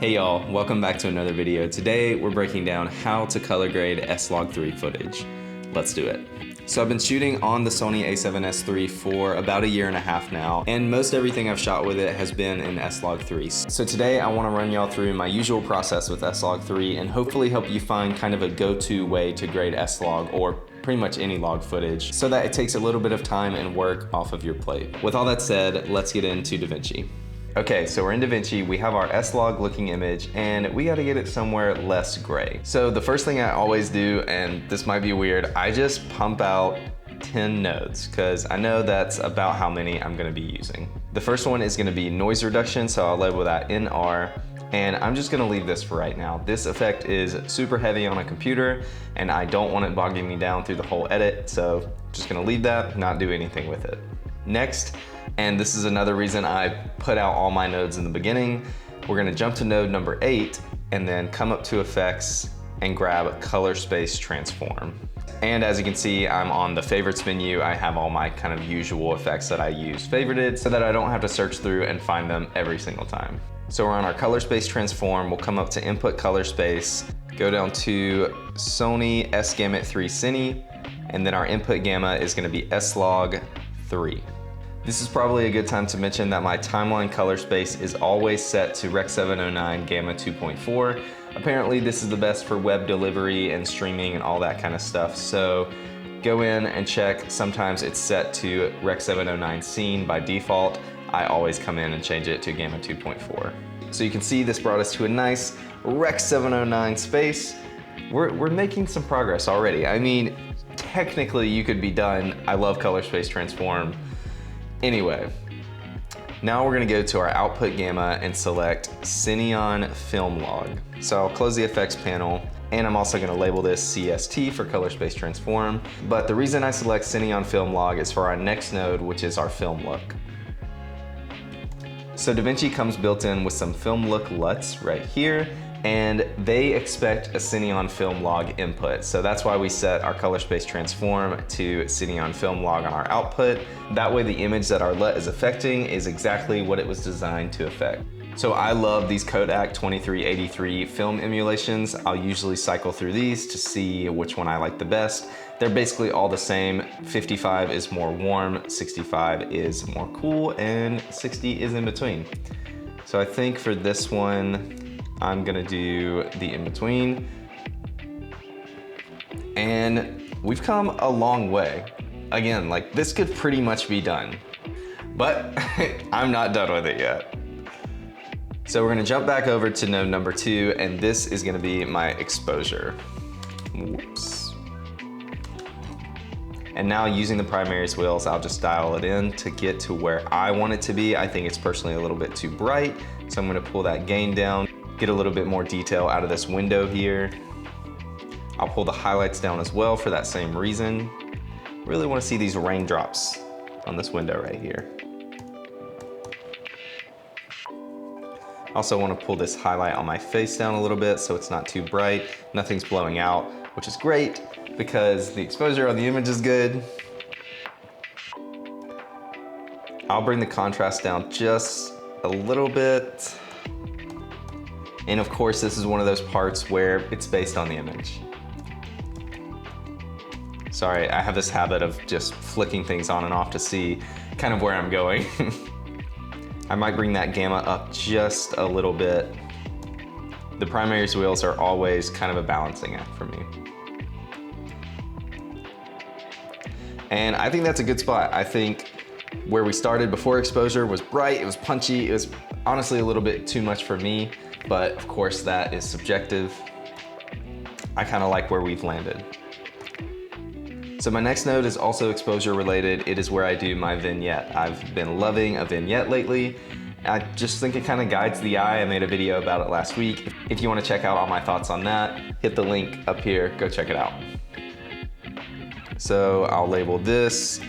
Hey y'all, welcome back to another video. Today we're breaking down how to color grade SLog3 footage. Let's do it. So I've been shooting on the Sony A7S III for about a year and a half now, and most everything I've shot with it has been in SLog3. So today I want to run y'all through my usual process with SLog3 and hopefully help you find kind of a go-to way to grade SLog or pretty much any log footage so that it takes a little bit of time and work off of your plate. With all that said, let's get into DaVinci. Okay, so we're in DaVinci, we have our S-Log looking image, and we gotta get it somewhere less gray. So the first thing I always do, and this might be weird, I just pump out 10 nodes, because I know that's about how many I'm gonna be using. The first one is gonna be noise reduction, so I'll label that NR, and I'm just gonna leave this for right now. This effect is super heavy on a computer, and I don't want it bogging me down through the whole edit, so just gonna leave that, not do anything with it. Next, and this is another reason I put out all my nodes in the beginning, we're gonna jump to node number 8 and then come up to effects and grab color space transform. And as you can see, I'm on the favorites menu. I have all my kind of usual effects that I use favorited so that I don't have to search through and find them every single time. So we're on our color space transform. We'll come up to input color space, go down to Sony A7siii, and then our input gamma is gonna be SLog3. This is probably a good time to mention that my timeline color space is always set to Rec. 709 Gamma 2.4. Apparently this is the best for web delivery and streaming and all that kind of stuff. So go in and check. Sometimes it's set to Rec. 709 Scene by default. I always come in and change it to Gamma 2.4. So you can see this brought us to a nice Rec. 709 space. We're making some progress already. I mean, technically you could be done. I love color space transform. Anyway, now we're gonna go to our output gamma and select Cineon Film Log. So I'll close the effects panel, and I'm also gonna label this CST for color space transform. But the reason I select Cineon Film Log is for our next node, which is our film look. So DaVinci comes built in with some film look LUTs right here, and they expect a Cineon Film Log input. So that's why we set our color space transform to Cineon Film Log on our output. That way the image that our LUT is affecting is exactly what it was designed to affect. So I love these Kodak 2383 film emulations. I'll usually cycle through these to see which one I like the best. They're basically all the same. 55 is more warm, 65 is more cool, and 60 is in between. So I think for this one, I'm gonna do the in-between. And we've come a long way. Again, like this could pretty much be done, but I'm not done with it yet. So we're gonna jump back over to node number 2, and this is gonna be my exposure. Whoops. And now using the primaries wheels, I'll just dial it in to get to where I want it to be. I think it's personally a little bit too bright, so I'm gonna pull that gain down, get a little bit more detail out of this window here. I'll pull the highlights down as well for that same reason. Really wanna see these raindrops on this window right here. Also wanna pull this highlight on my face down a little bit so it's not too bright. Nothing's blowing out, which is great because the exposure on the image is good. I'll bring the contrast down just a little bit. And of course, this is one of those parts where it's based on the image. Sorry, I have this habit of just flicking things on and off to see kind of where I'm going. I might bring that gamma up just a little bit. The primaries wheels are always kind of a balancing act for me. And I think that's a good spot. I think where we started before exposure was bright, it was punchy, it was honestly a little bit too much for me. But of course that is subjective. I kind of like where we've landed. So my next node is also exposure related. It is where I do my vignette. I've been loving a vignette lately. I just think it kind of guides the eye. I made a video about it last week. If you want to check out all my thoughts on that, hit the link up here, go check it out. So I'll label this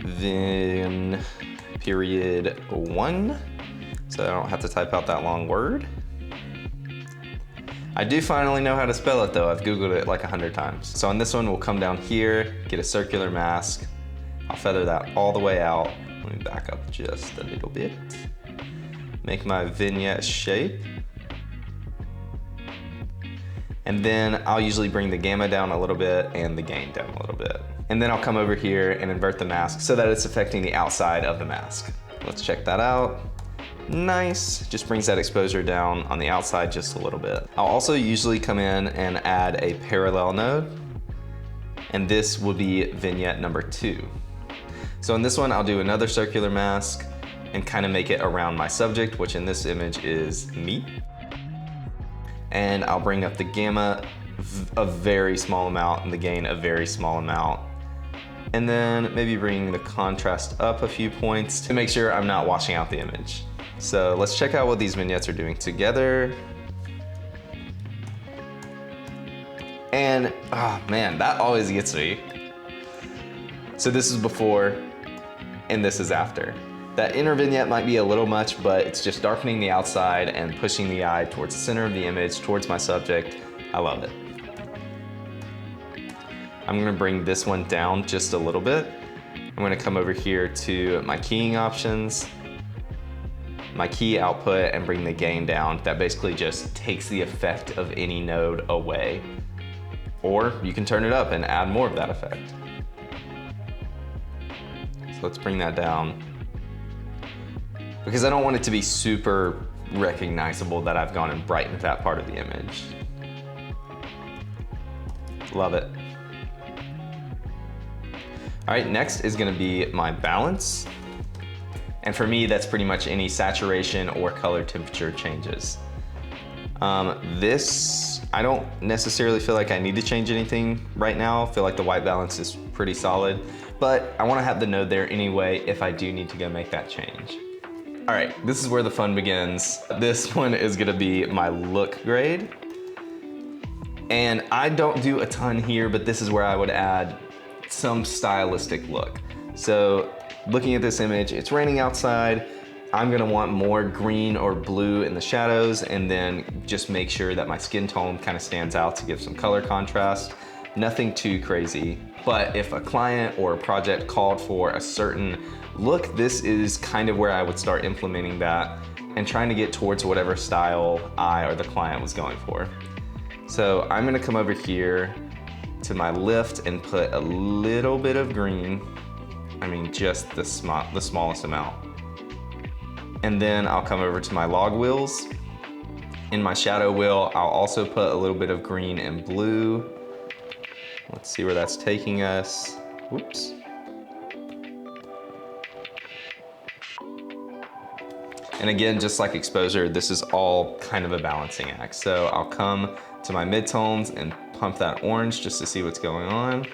Vin period 1. So I don't have to type out that long word. I do finally know how to spell it though. I've Googled it like 100 times. So on this one, we'll come down here, get a circular mask. I'll feather that all the way out. Let me back up just a little bit. Make my vignette shape. And then I'll usually bring the gamma down a little bit and the gain down a little bit. And then I'll come over here and invert the mask so that it's affecting the outside of the mask. Let's check that out. Nice, just brings that exposure down on the outside just a little bit. I'll also usually come in and add a parallel node, and this will be vignette number 2. So in this one, I'll do another circular mask and kind of make it around my subject, which in this image is me. And I'll bring up the gamma a very small amount and the gain a very small amount. And then maybe bring the contrast up a few points to make sure I'm not washing out the image. So let's check out what these vignettes are doing together. And, oh man, that always gets me. So this is before and this is after. That inner vignette might be a little much, but it's just darkening the outside and pushing the eye towards the center of the image, towards my subject. I love it. I'm gonna bring this one down just a little bit. I'm gonna come over here to my keying options, my key output, and bring the gain down. That basically just takes the effect of any node away. Or you can turn it up and add more of that effect. So let's bring that down. Because I don't want it to be super recognizable that I've gone and brightened that part of the image. Love it. All right, next is gonna be my balance. And for me, that's pretty much any saturation or color temperature changes. I don't necessarily feel like I need to change anything right now. I feel like the white balance is pretty solid, but I wanna have the node there anyway if I do need to go make that change. All right, this is where the fun begins. This one is gonna be my look grade. And I don't do a ton here, but this is where I would add some stylistic look. So looking at this image, it's raining outside. I'm gonna want more green or blue in the shadows, and then just make sure that my skin tone kind of stands out to give some color contrast. Nothing too crazy. But if a client or a project called for a certain look, this is kind of where I would start implementing that and trying to get towards whatever style I or the client was going for. So I'm gonna come over here to my lift and put a little bit of green. I mean, just the smallest amount. And then I'll come over to my log wheels. In my shadow wheel, I'll also put a little bit of green and blue. Let's see where that's taking us. Whoops. And again, just like exposure, this is all kind of a balancing act. So I'll come to my midtones and pump that orange just to see what's going on.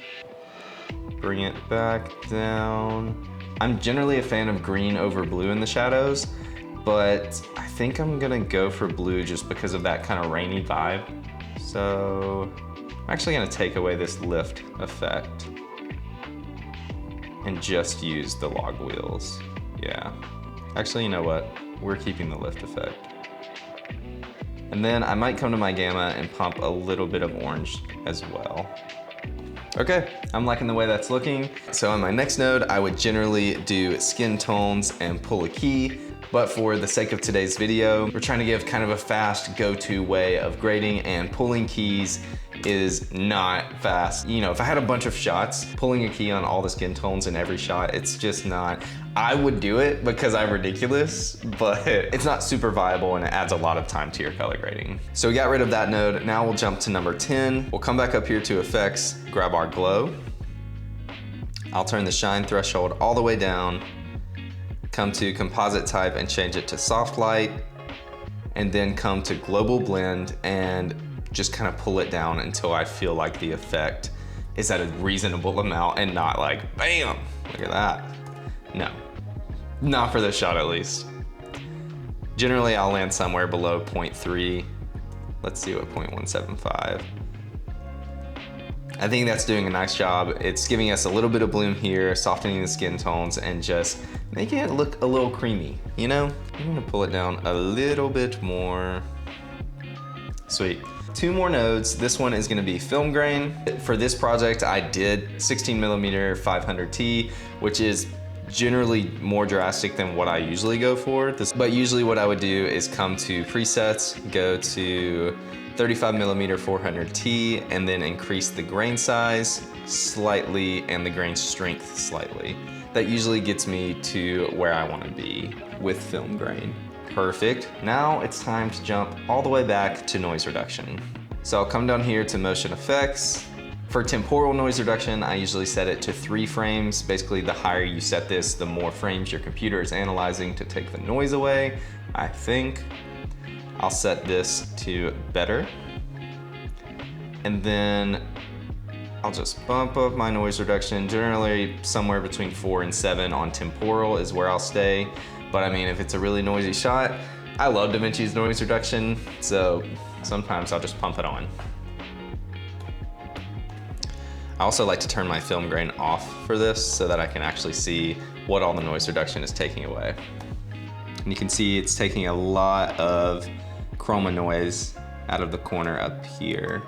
Bring it back down. I'm generally a fan of green over blue in the shadows, but I think I'm gonna go for blue just because of that kind of rainy vibe. So I'm actually gonna take away this lift effect and just use the log wheels. Yeah. Actually, you know what? We're keeping the lift effect. And then I might come to my gamma and pump a little bit of orange as well. Okay, I'm liking the way that's looking. So on my next node, I would generally do skin tones and pull a key. But for the sake of today's video, we're trying to give kind of a fast go-to way of grading, and pulling keys is not fast. You know, if I had a bunch of shots, pulling a key on all the skin tones in every shot, it's just not. I would do it because I'm ridiculous, but it's not super viable and it adds a lot of time to your color grading. So we got rid of that node. Now we'll jump to number 10. We'll come back up here to effects, grab our glow. I'll turn the shine threshold all the way down, come to composite type and change it to soft light, and then come to global blend and just kind of pull it down until I feel like the effect is at a reasonable amount and not like, bam, look at that. No, not for this shot at least. Generally I'll land somewhere below 0.3. Let's see what 0.175. I think that's doing a nice job. It's giving us a little bit of bloom here, softening the skin tones, and just making it look a little creamy, you know? I'm gonna pull it down a little bit more. Sweet. 2 more nodes. This one is gonna be film grain. For this project, I did 16mm 500T, which is generally more drastic than what I usually go for. But usually what I would do is come to presets, go to 35mm 400T, and then increase the grain size slightly and the grain strength slightly. That usually gets me to where I want to be with film grain. Perfect. Now it's time to jump all the way back to noise reduction. So I'll come down here to motion effects. For temporal noise reduction, I usually set it to 3 frames. Basically, the higher you set this, the more frames your computer is analyzing to take the noise away, I think. I'll set this to better. And then I'll just bump up my noise reduction. Generally, somewhere between 4 and 7 on temporal is where I'll stay. But I mean, if it's a really noisy shot, I love DaVinci's noise reduction, so sometimes I'll just pump it on. I also like to turn my film grain off for this so that I can actually see what all the noise reduction is taking away. And you can see it's taking a lot of chroma noise out of the corner up here.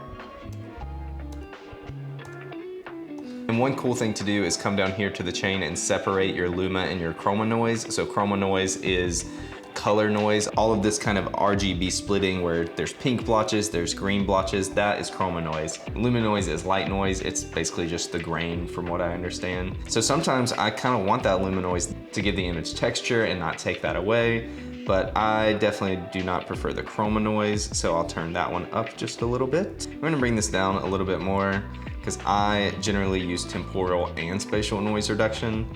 And one cool thing to do is come down here to the chain and separate your luma and your chroma noise. So chroma noise is color noise. All of this kind of RGB splitting where there's pink blotches, there's green blotches, that is chroma noise. Luma noise is light noise. It's basically just the grain from what I understand. So sometimes I kind of want that luma noise to give the image texture and not take that away, but I definitely do not prefer the chroma noise, so I'll turn that one up just a little bit. I'm gonna bring this down a little bit more because I generally use temporal and spatial noise reduction.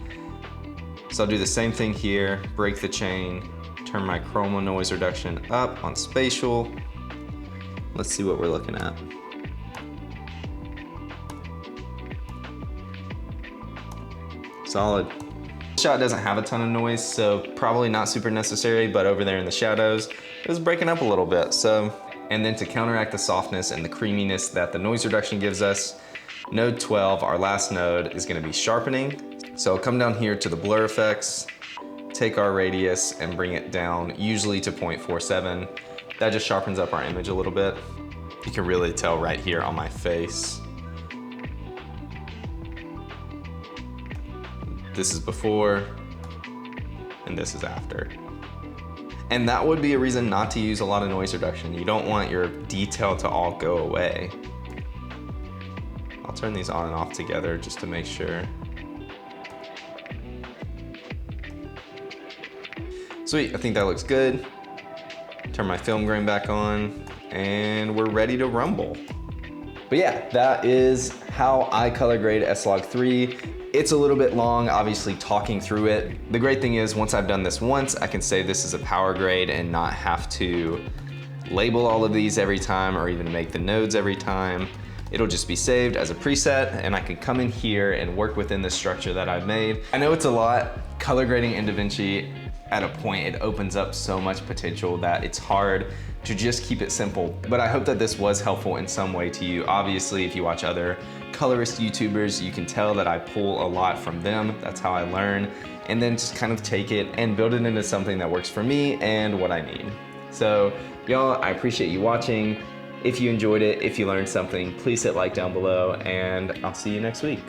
So I'll do the same thing here, break the chain, turn my chroma noise reduction up on spatial. Let's see what we're looking at. Solid. This shot doesn't have a ton of noise, so probably not super necessary, but over there in the shadows, it was breaking up a little bit. And then to counteract the softness and the creaminess that the noise reduction gives us, node 12, our last node, is gonna be sharpening. So I'll come down here to the blur effects, take our radius and bring it down, usually to 0.47. That just sharpens up our image a little bit. You can really tell right here on my face. This is before, and this is after. And that would be a reason not to use a lot of noise reduction. You don't want your detail to all go away. I'll turn these on and off together just to make sure. Sweet, I think that looks good. Turn my film grain back on, and we're ready to rumble. But yeah, that is how I color grade SLog3. It's a little bit long, obviously, talking through it. The great thing is, once I've done this once, I can say this is a power grade and not have to label all of these every time or even make the nodes every time. It'll just be saved as a preset, and I can come in here and work within the structure that I've made. I know it's a lot. Color grading in DaVinci, at a point, it opens up so much potential that it's hard to just keep it simple. But I hope that this was helpful in some way to you. Obviously, if you watch other colorist YouTubers, you can tell that I pull a lot from them. That's how I learn. And then just kind of take it and build it into something that works for me and what I need. So y'all, I appreciate you watching. If you enjoyed it, if you learned something, please hit like down below, and I'll see you next week.